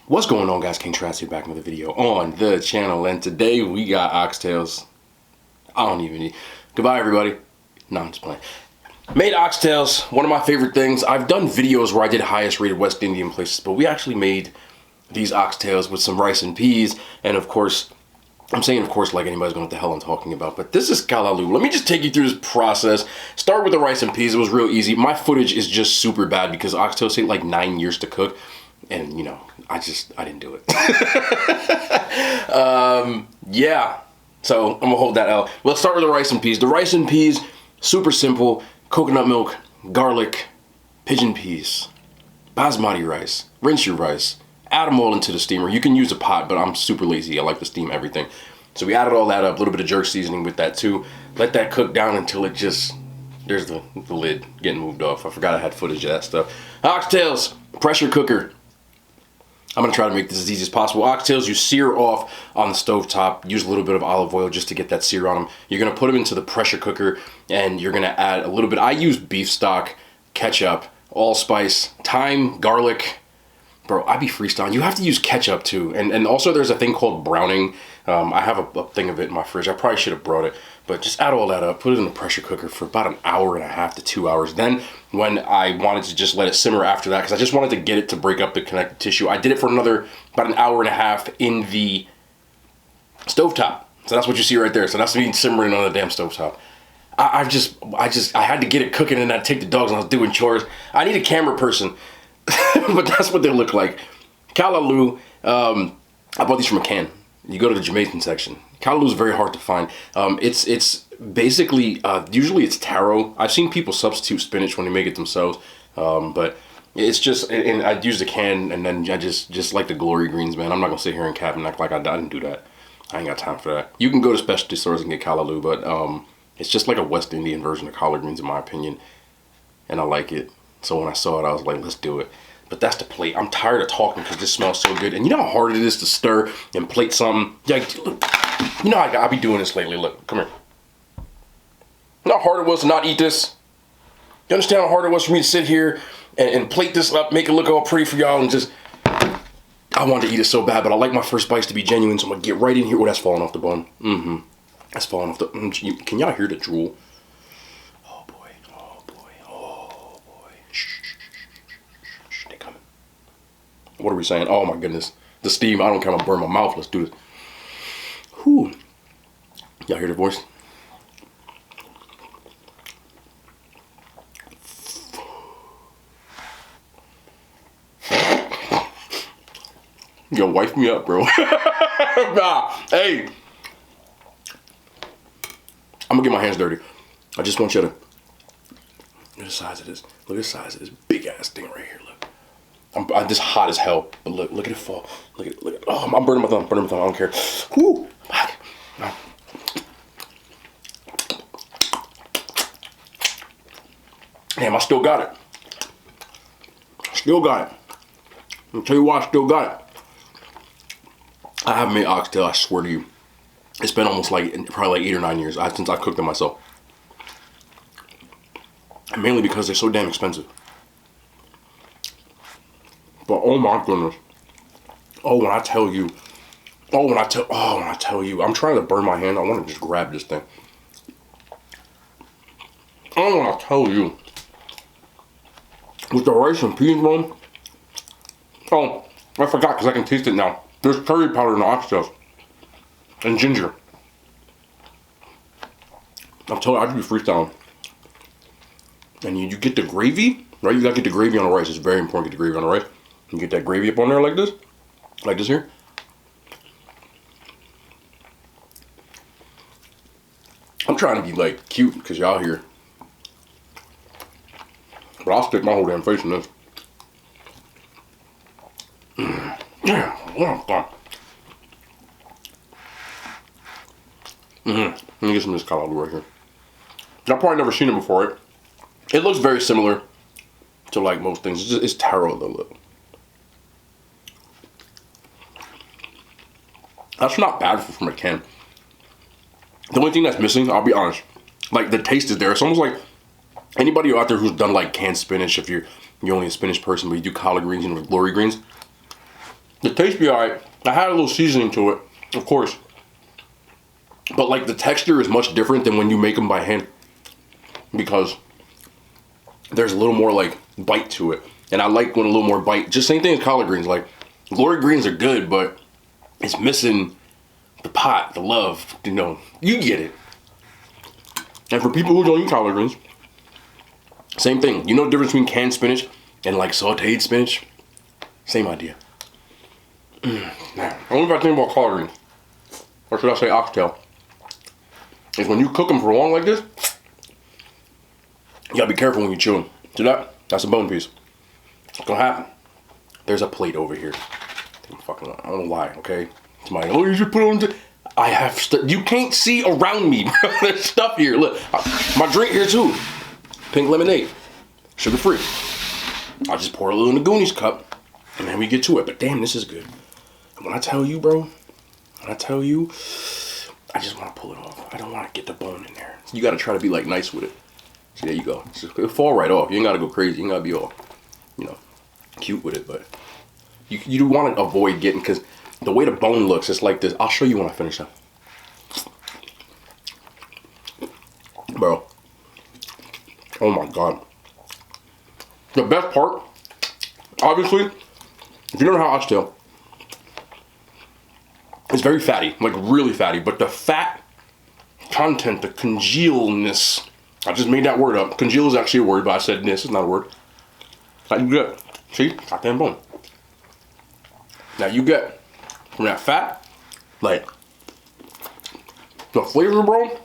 What's going on, guys? King Tracy back with a video on the channel, and today we got oxtails. I don't even need. Goodbye, everybody. No, I'm just playing. Made oxtails, one of my favorite things. I've done videos where I did highest rated West Indian places, but we actually made these oxtails with some rice and peas, and of course, I'm saying of course like anybody's going to know what the hell I'm talking about, but this is callaloo. Let me just take you through this process. Start with the rice and peas. It was real easy. My footage is just super bad because oxtails take like 9 years to cook. And you know, I didn't do it. Yeah. So I'm gonna hold that out. Let's start with the rice and peas. The rice and peas, super simple. Coconut milk, garlic, pigeon peas, basmati rice. Rinse your rice. Add them all into the steamer. You can use a pot, but I'm super lazy. I like to steam everything. So we added all that up. A little bit of jerk seasoning with that too. Let that cook down until it just, there's the lid getting moved off. I forgot I had footage of that stuff. Oxtails, pressure cooker. I'm gonna try to make this as easy as possible. Oxtails, you sear off on the stove top. Use a little bit of olive oil just to get that sear on them. You're gonna put them into the pressure cooker and you're gonna add a little bit. I use beef stock, ketchup, allspice, thyme, garlic. Bro, I be freestyling. You have to use ketchup too. And also there's a thing called browning. I have a thing of it in my fridge. I probably should have brought it. But just add all that up, put it in the pressure cooker for about an hour and a half to 2 hours. Then when I wanted to just let it simmer after that, because I just wanted to get it to break up the connective tissue, I did it for about an hour and a half in the stovetop. So that's what you see right there. So that's me simmering on the damn stovetop. I had to get it cooking and I'd take the dogs and I was doing chores. I need a camera person. But that's what they look like. Callaloo, I bought these from a can. You go to the Jamaican section. Callaloo is very hard to find. It's basically, usually it's taro. I've seen people substitute spinach when they make it themselves. But it's just, and I'd use the can and then I just like the glory greens, man. I'm not gonna sit here and cap and act like I didn't do that. I ain't got time for that. You can go to specialty stores and get callaloo, but it's just like a West Indian version of collard greens in my opinion. And I like it. So when I saw it, I was like, let's do it. But that's the plate. I'm tired of talking because this smells so good. And you know how hard it is to stir and plate something? Yeah, look, you know I be doing this lately. Look, come here. You know how hard it was to not eat this? You understand how hard it was for me to sit here and plate this up, make it look all pretty for y'all and just... I wanted to eat it so bad, but I like my first bites to be genuine, so I'm going to get right in here. Oh, that's falling off the bun. That's falling off the... Can y'all hear the drool? Oh, boy. Oh, boy. Oh, boy. Shh. They coming. What are we saying? Oh, my goodness. The steam. I don't care. I'm going to burn my mouth. Let's do this. Whew. Y'all hear the voice? Yo, wipe me up, bro. Nah, hey. I'm gonna get my hands dirty. I just want you to look at the size of this. Look at the size of this big ass thing right here. Look, I'm this hot as hell. But look at it fall. Look at it. Oh, I'm burning my thumb. I don't care. Whoo. Damn, I still got it. Still got it. I'll tell you why I still got it. I haven't made oxtail, I swear to you. It's been almost probably like 8 or 9 years since I cooked them myself. And mainly because they're so damn expensive. But oh my goodness. When I tell you, I'm trying to burn my hand. I want to just grab this thing. Oh, when I tell you, with the rice and peas, bro. Oh, I forgot because I can taste it now. There's curry powder in the oxtails. And ginger. I'm telling you, I just be freestyling. And you get the gravy, right? You gotta get the gravy on the rice. It's very important to get the gravy on the rice. You get that gravy up on there like this. Like this here. I'm trying to be like cute because y'all here. But I'll stick my whole damn face in this. Yeah, Let me get some of this callaloo right here. Y'all probably never seen it before, right? It looks very similar to like most things. It's taro though. Look. That's not bad from a can. The only thing that's missing, I'll be honest, like the taste is there. It's almost like anybody out there who's done like canned spinach, if you're only a spinach person, but you do collard greens and glory greens, The taste be alright. I had a little seasoning to it, of course. But like the texture is much different than when you make them by hand. Because there's a little more like bite to it. And I like when a little more bite. Just same thing as collard greens. Like glory greens are good, but it's missing the pot, the love, you know. You get it. And for people who don't eat collard greens, same thing. You know the difference between canned spinach and like sauteed spinach? Same idea. Now, only if I think about collard greens, or should I say oxtail, is when you cook them for long like this, you gotta be careful when you chew them. See that? That's a bone piece. What's gonna happen? There's a plate over here. I don't know why, okay? Somebody, oh, you should put it on. I have stuff. You can't see around me, bro. There's stuff here. Look, my drink here too. Pink lemonade, sugar free. I'll just pour a little in the Goonies cup, and then we get to it. But damn, this is good. And when I tell you, bro, I just want to pull it off. I don't want to get the bone in there. You got to try to be like nice with it. See, there you go. It'll fall right off. You ain't got to go crazy. You ain't got to be all, you know, cute with it. But you do want to avoid getting, because the way the bone looks, it's like this. I'll show you when I finish up. Bro. Oh my God. The best part, obviously, if you don't know how oxtail, it's very fatty, like really fatty, but the fat content, the congealness, I just made that word up. Congeal is actually a word, but I said this is not a word. Now you get, see, goddamn bone. Now you get from that fat, like the flavor, bro.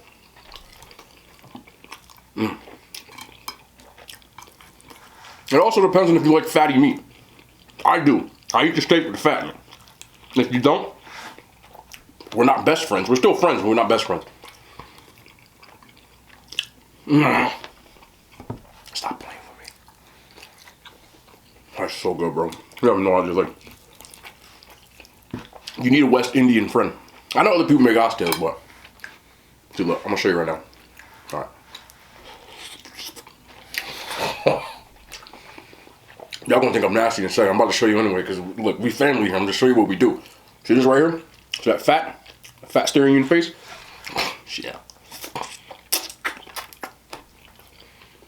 It also depends on if you like fatty meat. I do. I eat the steak with the fat. If you don't, we're not best friends. We're still friends, but we're not best friends. Stop playing with me. That's so good, bro. You have no idea. Like, you need a West Indian friend. I know other people make oxtails, but see, look, I'm gonna show you right now. All right. Y'all gonna think I'm nasty in a second. I'm about to show you anyway, because look, we family here. I'm gonna show you what we do. See this right here? See that fat staring you in the face? Yeah.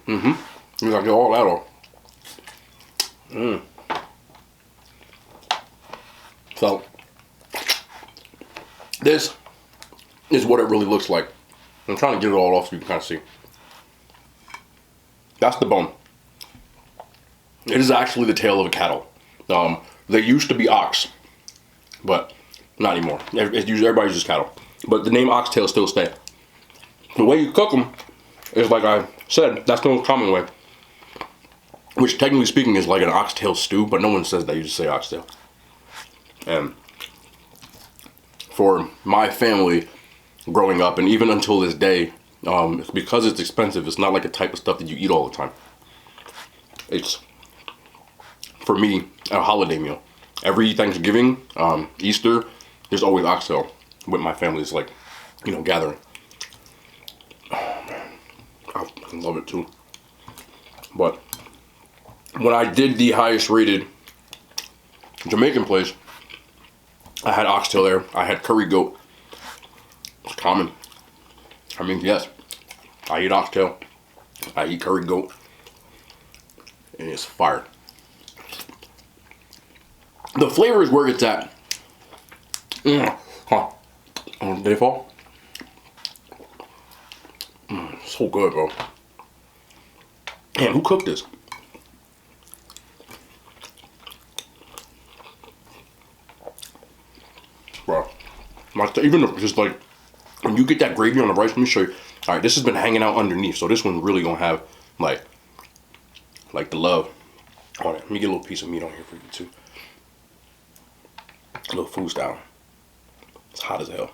You gotta get all that off. So, this is what it really looks like. I'm trying to get it all off so you can kind of see. That's the bone. It is actually the tail of a cattle. They used to be ox, but not anymore. Everybody uses cattle. But the name oxtail still stays. The way you cook them is, like I said, that's the most common way. Which, technically speaking, is like an oxtail stew, but no one says that. You just say oxtail. And for my family, growing up, and even until this day, because it's expensive, it's not like a type of stuff that you eat all the time. It's, for me, a holiday meal. Every Thanksgiving, Easter, there's always oxtail with my family's, like, you know, gathering. Oh man, I love it too. But when I did the highest rated Jamaican place, I had oxtail there. I had curry goat. It's common. I mean, yes, I eat oxtail. I eat curry goat. And it's fire. The flavor is where it's at. Did they fall? So good, bro. Man, who cooked this? Bro, even just like, when you get that gravy on the rice, let me show you. All right, this has been hanging out underneath, so this one's really gonna have like the love on it. Let me get a little piece of meat on here for you too. A little food style. It's hot as hell.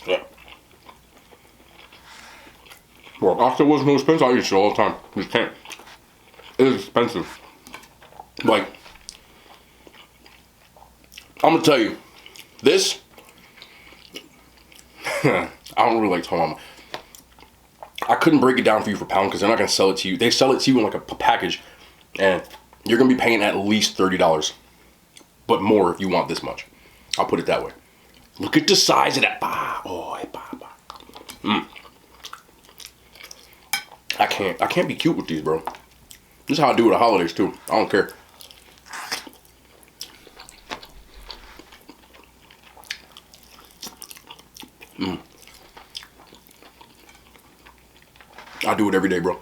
Yeah. Well, oxtail wasn't no expensive. I eat it all the time. You just can't. It is expensive. Like, I'm gonna tell you, this, I don't really like talking about. I couldn't break it down for you for pound because they're not gonna sell it to you. They sell it to you in like a package, and you're gonna be paying at least $30, but more if you want this much. I'll put it that way. Look at the size of that. I can't be cute with these, bro. This is how I do it at holidays too. I don't care. I do it every day, bro.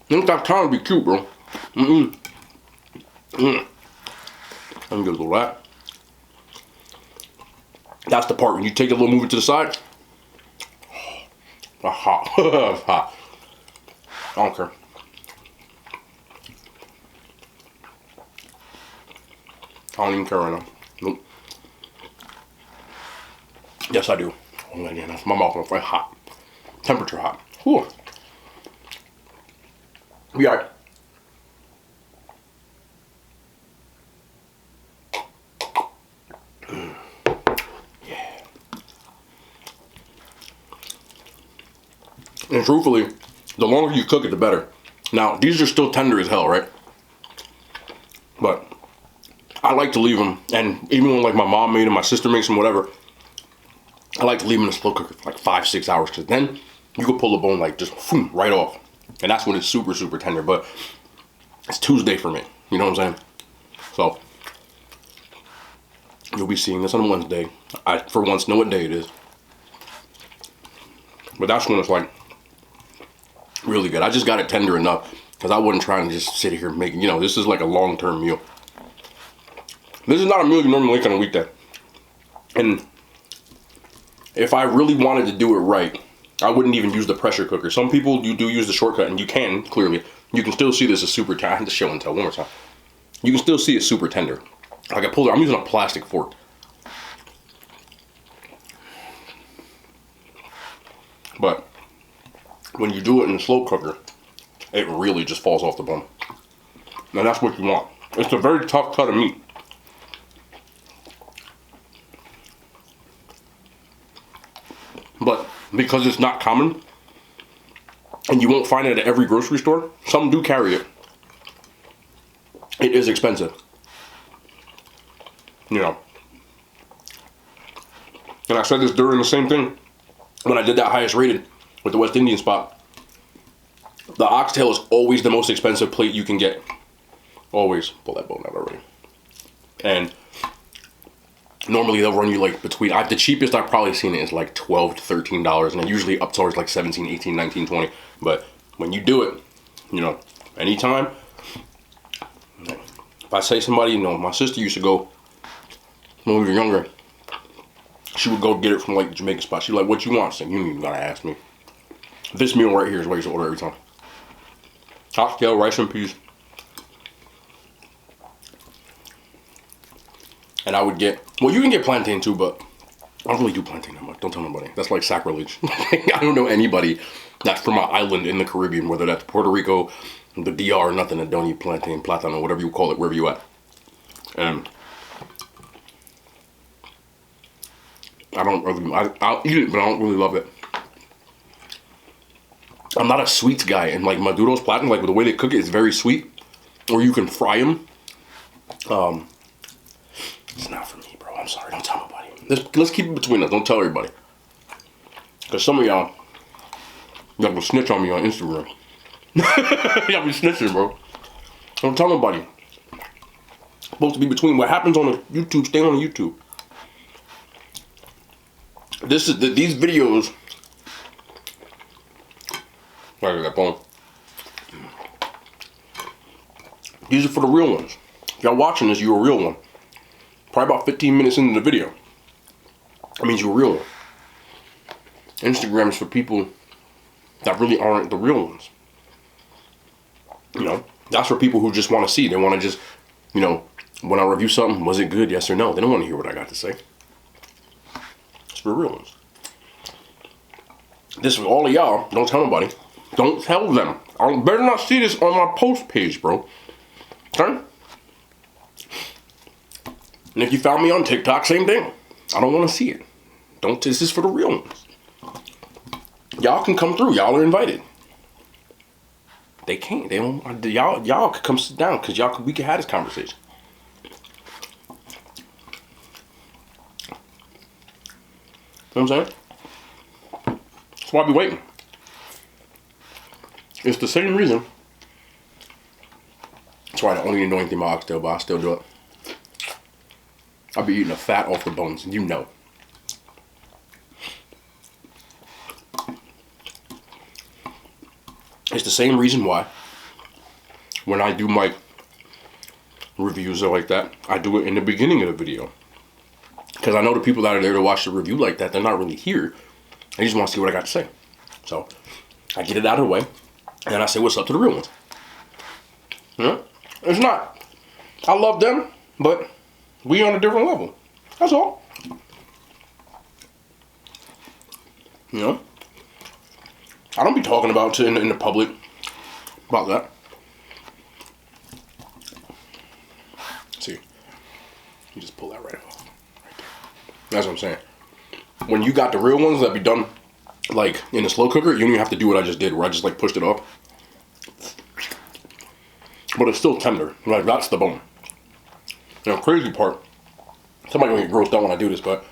Ain't got time to be cute, bro. Let me get a little of that. That's the part when you take a little, move it to the side. Hot. Hot. I don't care. I don't even care right now. Nope. Yes, I do. Oh man, that's my mouth is hot. Temperature hot. Whew. We are. Yeah. And truthfully, the longer you cook it, the better. Now, these are still tender as hell, right? But I like to leave them, and even when like my mom made them, my sister makes them, whatever, I like to leave them in a slow cooker for like 5-6 hours, because then you can pull the bone like just right off. And that's when it's super, super tender. But it's Tuesday for me. You know what I'm saying? So you'll be seeing this on Wednesday. I, for once, know what day it is. But that's when it's like really good. I just got it tender enough because I wasn't trying to just sit here making, you know, this is like a long-term meal. This is not a meal you normally make on a weekday. And if I really wanted to do it right, I wouldn't even use the pressure cooker. Some people, you do use the shortcut, and you can, clearly. You can still see this is super tender. I have to show and tell one more time. You can still see it's super tender. Like I pulled it, I'm using a plastic fork. But when you do it in a slow cooker, it really just falls off the bone. And that's what you want. It's a very tough cut of meat. But because it's not common, and you won't find it at every grocery store, some do carry it. It is expensive. You know. And I said this during the same thing when I did that highest rated with the West Indian spot. The oxtail is always the most expensive plate you can get. Always. Pull that bone out already. And normally they'll run you like between, the cheapest I've probably seen it is like $12 to $13, and then usually up towards like 17, 18, 19, 20. But when you do it, you know, anytime, if I say somebody, you know, my sister used to go, when we were younger, she would go get it from like the Jamaican spot. She's like, what you want? I said, you ain't even gotta ask me. This meal right here is what you should order every time. Oxtail, rice and peas. And I would get, well, you can get plantain too, but I don't really do plantain that much. Don't tell nobody. That's like sacrilege. I don't know anybody that's from an island in the Caribbean, whether that's Puerto Rico, the DR, nothing, that don't eat plantain, platano, whatever you call it, wherever you at. And I don't really, I'll eat it, but I don't really love it. I'm not a sweets guy, and like Maduro's platinum, like the way they cook it is very sweet, or you can fry them. It's not for me, bro. I'm sorry. Don't tell nobody. Let's keep it between us. Don't tell everybody. Because some of y'all will snitch on me on Instagram. Y'all be snitching, bro. Don't tell nobody. It's supposed to be between. What happens on the YouTube, stay on the YouTube. This is these videos. Right, that bone. These are for the real ones. If y'all watching this, you're a real one. Probably about 15 minutes into the video. That means you're a real one. Instagram is for people that really aren't the real ones. You know, that's for people who just want to see. They want to just, you know, when I review something, was it good, yes or no? They don't want to hear what I got to say. It's for real ones. This is all of y'all, don't tell nobody. Don't tell them. I better not see this on my post page, bro. Okay? And if you found me on TikTok, same thing. I don't want to see it. Don't. This is for the real ones. Y'all can come through. Y'all are invited. They can't. They don't. Y'all can come sit down because we can have this conversation. You know what I'm saying? That's why I be waiting. It's the same reason. That's why I don't even know anything about oxtail, but I still do it. I'll be eating the fat off the bones, you know. It's the same reason why when I do my reviews or like that, I do it in the beginning of the video. Because I know the people that are there to watch the review like that, they're not really here. They just want to see what I got to say. So, I get it out of the way, and then I say what's up to the real ones. Yeah? It's not. I love them, but we on a different level. That's all. You know? I don't be talking about it in the public about that. See, you just pull that right off. Right there. That's what I'm saying. When you got the real ones that be done like in the slow cooker, you don't even have to do what I just did, where I just like pushed it off. But it's still tender. Like that's the bone. You know, crazy part. Somebody gonna get grossed out when I do this, but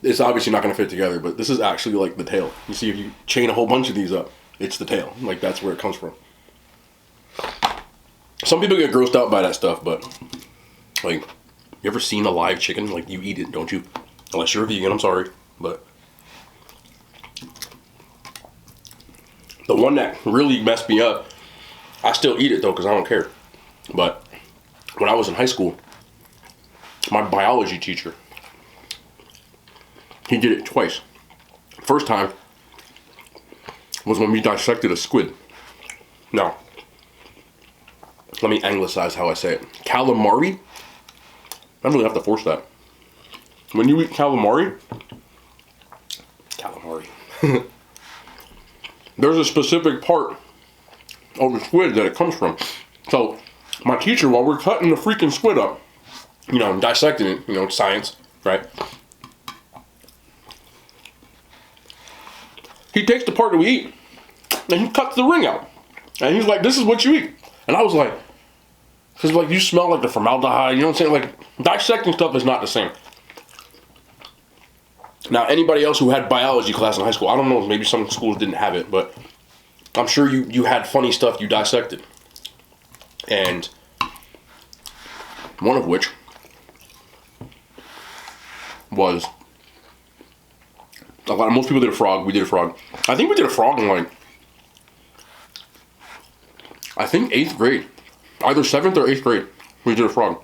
it's obviously not gonna fit together. But this is actually like the tail. You see, if you chain a whole bunch of these up, it's the tail. Like that's where it comes from. Some people get grossed out by that stuff, but like, you ever seen a live chicken? Like you eat it, don't you? Unless you're a vegan, I'm sorry, but the one that really messed me up, I still eat it though because I don't care. But when I was in high school, my biology teacher, he did it twice. First time was when we dissected a squid. Now, let me anglicize how I say it. Calamari? I don't really have to force that. When you eat calamari, there's a specific part of the squid that it comes from. So, my teacher, while we're cutting the freaking squid up, you know, dissecting it, you know, science, right? He takes the part that we eat, and he cuts the ring out. And he's like, this is what you eat. And I was like, because like you smell like the formaldehyde, you know what I'm saying? Like, dissecting stuff is not the same. Now, anybody else who had biology class in high school, I don't know, maybe some schools didn't have it, but I'm sure you had funny stuff you dissected. And one of which was, most people did a frog, we did a frog. I think we did a frog in like, I think 8th grade. Either 7th or 8th grade, we did a frog.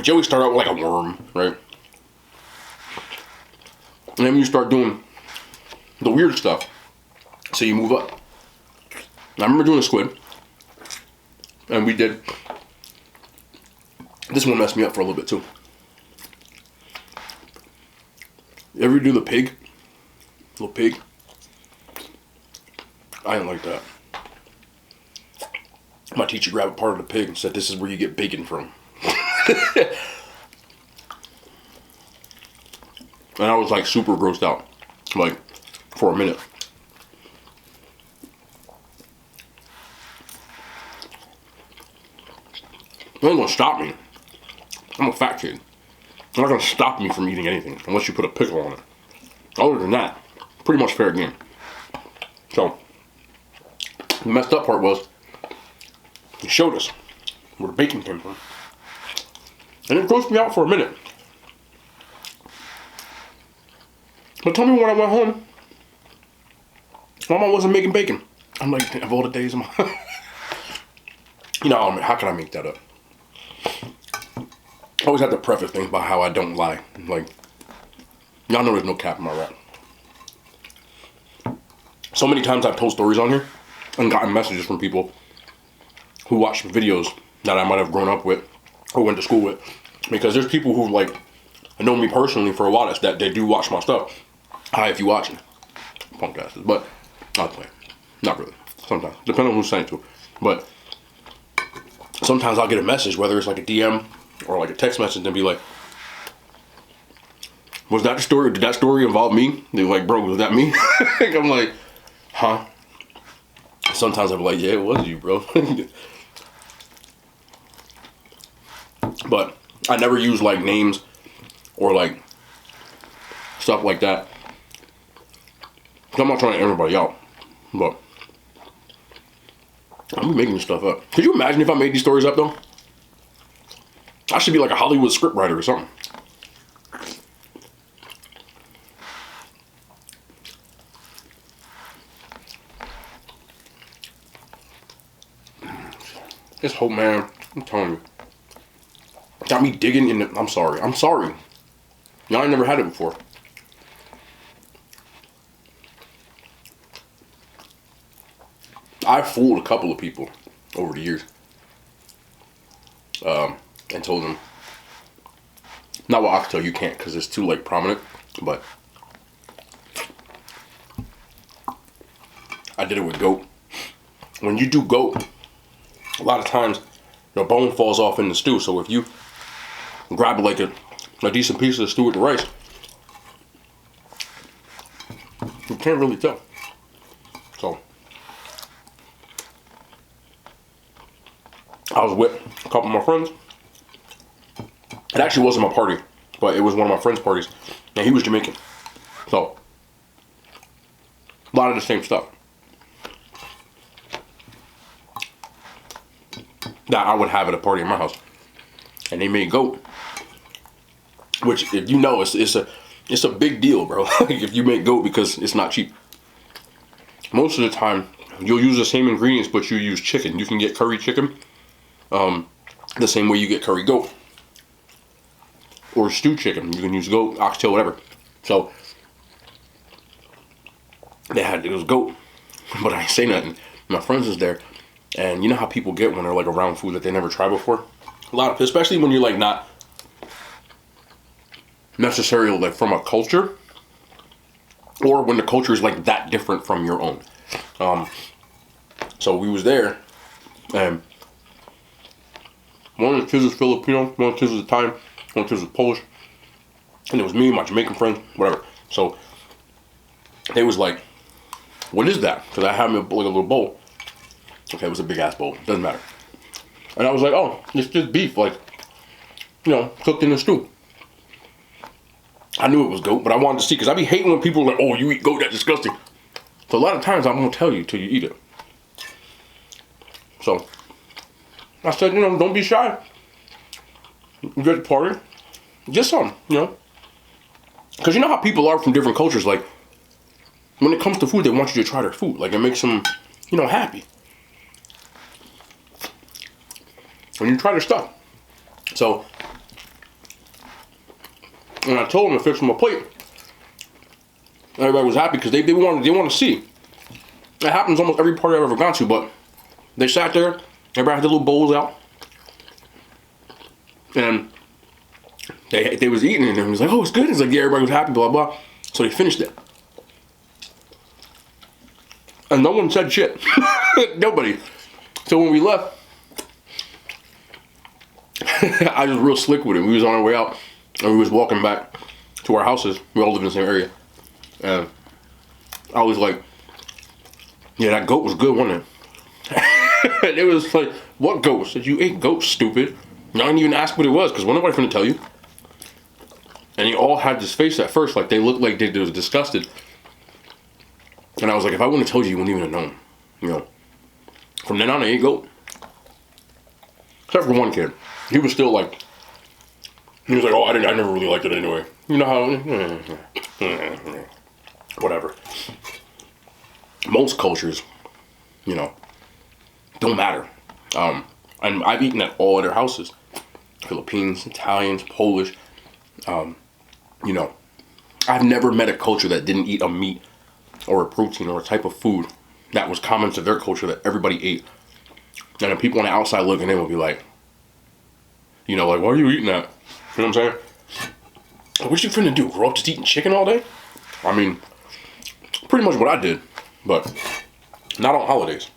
Joey started out with like a worm, right? And then you start doing the weird stuff. So you move up. And I remember doing a squid. And we did. This one messed me up for a little bit too. You ever do the pig? Little pig? I didn't like that. My teacher grabbed a part of the pig and said, this is where you get bacon from. And I was like super grossed out, like for a minute. It ain't gonna stop me. I'm a fat kid. It's not gonna stop me from eating anything unless you put a pickle on it. Other than that, pretty much fair game. So, the messed up part was, he showed us where the bacon came from. And it grossed me out for a minute. But tell me when I went home, my mom wasn't making bacon. I'm like, of all the days of my you know, how can I make that up? I always have to preface things by how I don't lie. Like, y'all know there's no cap in my rap. So many times I've told stories on here and gotten messages from people who watch videos that I might have grown up with or went to school with. Because there's people who like know me personally for a while that they do watch my stuff. Hi, if you watching, punk asses. But I'll play. Not really. Sometimes. Depending on who's saying to. But sometimes I'll get a message, whether it's like a DM or like a text message, and be like, was that the story? Did that story involve me? They're like, bro, was that me? I'm like, huh? Sometimes I'm like, yeah, it was you, bro. But I never use like names or like stuff like that. I'm not trying to everybody out, but I'm making this stuff up. Could you imagine if I made these stories up though? I should be like a Hollywood scriptwriter or something. This whole man, I'm telling you, got me digging in the, I'm sorry. Y'all ain't never had it before. I've fooled a couple of people over the years. And told them, not with Oxtail, you can't because it's too like prominent, but I did it with goat. When you do goat, a lot of times the bone falls off in the stew, so if you grab like a decent piece of the stew with the rice, you can't really tell. So I was with a couple of my friends. It actually wasn't my party, but it was one of my friend's parties, and he was Jamaican. So a lot of the same stuff that I would have at a party in my house. And they made goat, which, if you know, it's a big deal, bro. If you make goat, because it's not cheap. Most of the time, you'll use the same ingredients, but you use chicken. You can get curry chicken the same way you get curry goat. Or stewed chicken. You can use goat, oxtail, whatever. So, it was goat. But I ain't say nothing. My friends was there. And you know how people get when they're like around food that they never tried before? A lot of, especially when you're like not necessarily like from a culture, or when the culture is like that different from your own. So we was there, and one of the kids was Filipino, one of the kids was Italian, one of the kids was Polish, and it was me, my Jamaican friends, whatever. So they was like, "What is that?" Because I had me like a little bowl. Okay, it was a big ass bowl. Doesn't matter. And I was like, "Oh, it's just beef, like, you know, cooked in a stew." I knew it was goat, but I wanted to see, because I be hating when people are like, "Oh, you eat goat, that's disgusting." So a lot of times I won't tell you till you eat it. So I said, you know, don't be shy. You get the party, get some, you know. Because you know how people are from different cultures, like, when it comes to food, they want you to try their food. Like, it makes them, you know, happy when you try their stuff. So when I told them to fix them a plate, everybody was happy because they want to see. It happens almost every party I've ever gone to, but they sat there, everybody had their little bowls out, and they was eating it, and it was like, "Oh, it's good." It's like, yeah, everybody was happy, blah, blah. So they finished it. And no one said shit. Nobody. So when we left, I was real slick with it. We was on our way out, and we was walking back to our houses. We all live in the same area. And I was like, yeah, that goat was good, wasn't it? And it was like, "What goat?" I said, "You ate goat, stupid." And I didn't even ask what it was, because nobody finna tell you. And they all had this face at first, like they looked like they was disgusted. And I was like, if I wouldn't have told you, you wouldn't even have known. You know. From then on, I ate goat. Except for one kid. He was still like, he was like, "Oh, I never really liked it anyway." You know how, whatever. Most cultures, you know, don't matter. And I've eaten at all other houses. Philippines, Italians, Polish. You know, I've never met a culture that didn't eat a meat or a protein or a type of food that was common to their culture that everybody ate. And then people on the outside looking in will be like, you know, like, "Why are you eating that?" You know what I'm saying? What you finna do? Grow up just eating chicken all day? I mean, pretty much what I did. but not on holidays.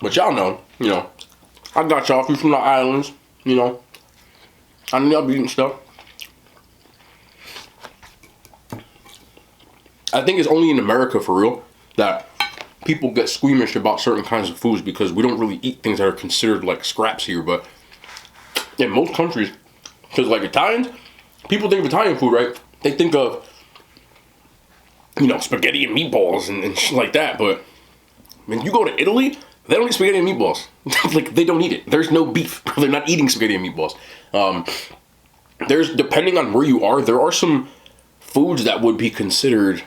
But y'all know, you know, I got y'all from the islands, you know. I know y'all be eating stuff. I think it's only in America, for real, that people get squeamish about certain kinds of foods because we don't really eat things that are considered like scraps here. But in most countries, because like Italians, people think of Italian food, right? They think of, you know, spaghetti and meatballs and shit like that. But when you go to Italy, they don't eat spaghetti and meatballs. Like, they don't eat it. There's no beef. They're not eating spaghetti and meatballs. There's, depending on where you are, there are some foods that would be considered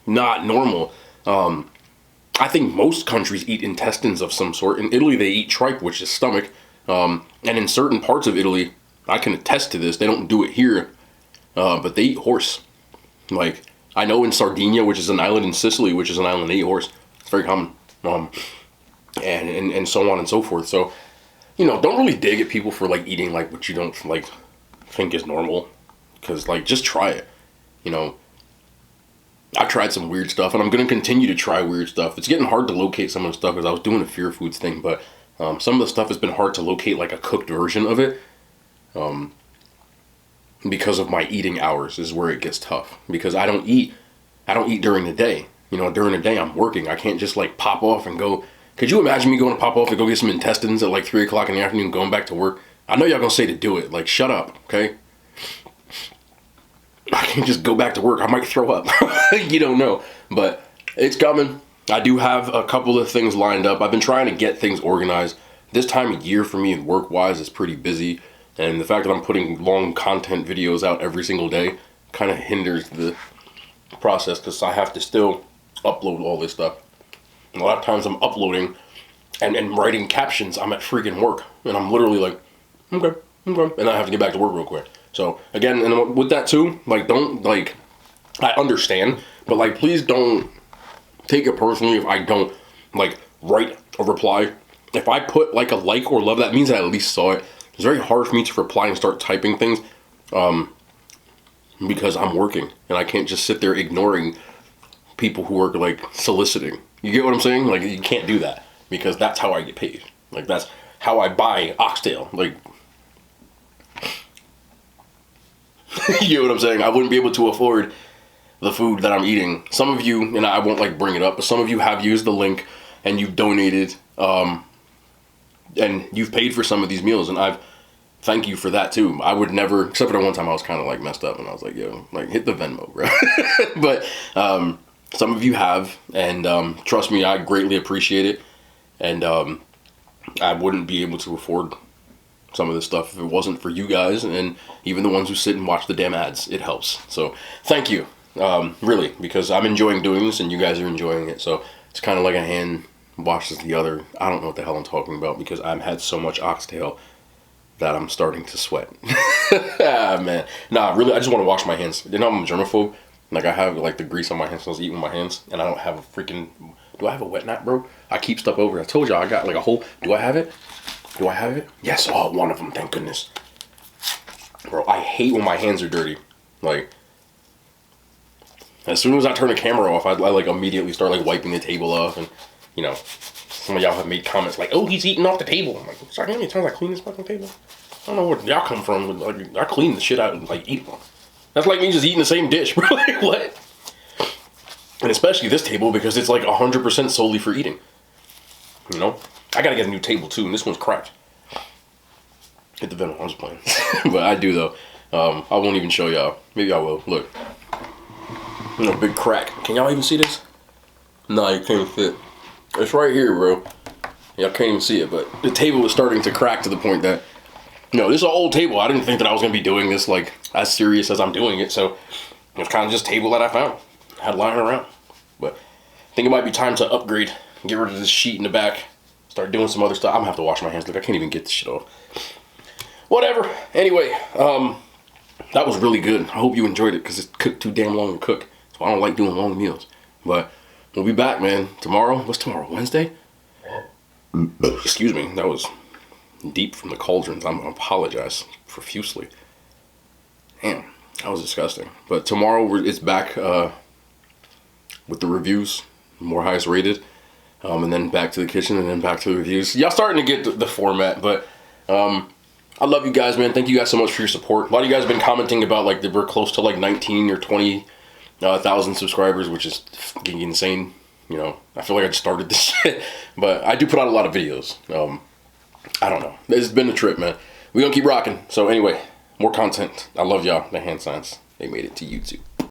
not normal. I think most countries eat intestines of some sort. In Italy, they eat tripe, which is stomach. And in certain parts of Italy, I can attest to this, they don't do it here, but they eat horse. Like, I know in Sardinia, which is an island in Sicily, which is an island, they eat horse. It's very common. And so on and so forth. So, you know, don't really dig at people for, like, eating, like, what you don't, like, think is normal. Because, like, just try it. You know, I tried some weird stuff, and I'm going to continue to try weird stuff. It's getting hard to locate some of the stuff, because I was doing a Fear Foods thing, but some of the stuff has been hard to locate, like, a cooked version of it. Because of my eating hours is where it gets tough. Because I don't eat during the day. You know, during the day I'm working. I can't just, like, pop off and go. Could you imagine me going to pop off and go get some intestines at, like, 3 o'clock in the afternoon, going back to work? I know y'all gonna say to do it. Like, shut up, okay? I can't just go back to work. I might throw up. You don't know. But it's coming. I do have a couple of things lined up. I've been trying to get things organized. This time of year for me, work-wise, is pretty busy. And the fact that I'm putting long content videos out every single day kind of hinders the process, because I have to still upload all this stuff. And a lot of times I'm uploading and writing captions. I'm at freaking work. And I'm literally like, okay. And I have to get back to work real quick. So, again, and with that too, like, don't, like, I understand, but, like, please don't take it personally if I don't, like, write a reply. If I put, like, a like or love, that means I at least saw it. It's very hard for me to reply and start typing things, because I'm working, and I can't just sit there ignoring people who are, like, soliciting. You get what I'm saying? Like, you can't do that, because that's how I get paid. Like, that's how I buy Oxtail. Like, you know what I'm saying? I wouldn't be able to afford the food that I'm eating. Some of you, and I won't, like, bring it up, but some of you have used the link and you've donated, and you've paid for some of these meals, and I've thank you for that too. I would never, except for the one time I was kind of, like, messed up, and I was like, yo, like, hit the Venmo, bro. But some of you have, and trust me, I greatly appreciate it, and I wouldn't be able to afford some of this stuff if it wasn't for you guys, and even the ones who sit and watch the damn ads. It helps. So thank you, really, because I'm enjoying doing this and you guys are enjoying it. So it's kind of like a hand washes the other. I don't know what the hell I'm talking about, because I've had so much oxtail that I'm starting to sweat. Man, nah, really, I just want to wash my hands. You know, I'm a germaphobe. Like, I have, like, the grease on my hands, so I was eating with my hands, and I don't have a freaking, do I have a wet nap, bro? I keep stuff over. I told y'all I got, like, a whole, do I have it? Do I have it? Yes, oh, one of them, thank goodness. Bro, I hate when my hands are dirty. Like, as soon as I turn the camera off, I like, immediately start, like, wiping the table off, and, you know, some of y'all have made comments like, oh, he's eating off the table. I'm like, sorry, how many times I clean this fucking table? I don't know where y'all come from, but, like, I clean the shit out and, like, eat them. That's like me just eating the same dish, bro. Like, what? And especially this table, because it's, like, 100% solely for eating. You know? I gotta get a new table too, and this one's cracked. Hit the Venom, I'm just playing. But I do, though. I won't even show y'all. Maybe I will. Look. You know, big crack. Can y'all even see this? No, you can't see it. It's right here, bro. Y'all can't even see it, but the table is starting to crack to the point that, you know, this is an old table. I didn't think that I was gonna be doing this, like, as serious as I'm doing it, so it was kind of just a table that I found. I had lying around. But I think it might be time to upgrade. Get rid of this sheet in the back. Start doing some other stuff. I'm gonna have to wash my hands. Look, I can't even get this shit off. Whatever. Anyway, that was really good. I hope you enjoyed it, because it cooked too damn long to cook. So I don't like doing long meals. But we'll be back, man. Tomorrow. What's tomorrow? Wednesday? Excuse me. That was deep from the cauldrons. I apologize profusely. Damn, that was disgusting. But tomorrow it's back with the reviews. more highest rated. And then back to the kitchen, and then back to the reviews. Y'all starting to get the format, but I love you guys, man. Thank you guys so much for your support. A lot of you guys have been commenting about like that we're close to like 19 or 20,000 subscribers, which is fucking insane. You know, I feel like I just started this shit, but I do put out a lot of videos. I don't know. It's been a trip, man. We're gonna keep rocking. So anyway, more content. I love y'all. The hand signs, they made it to YouTube.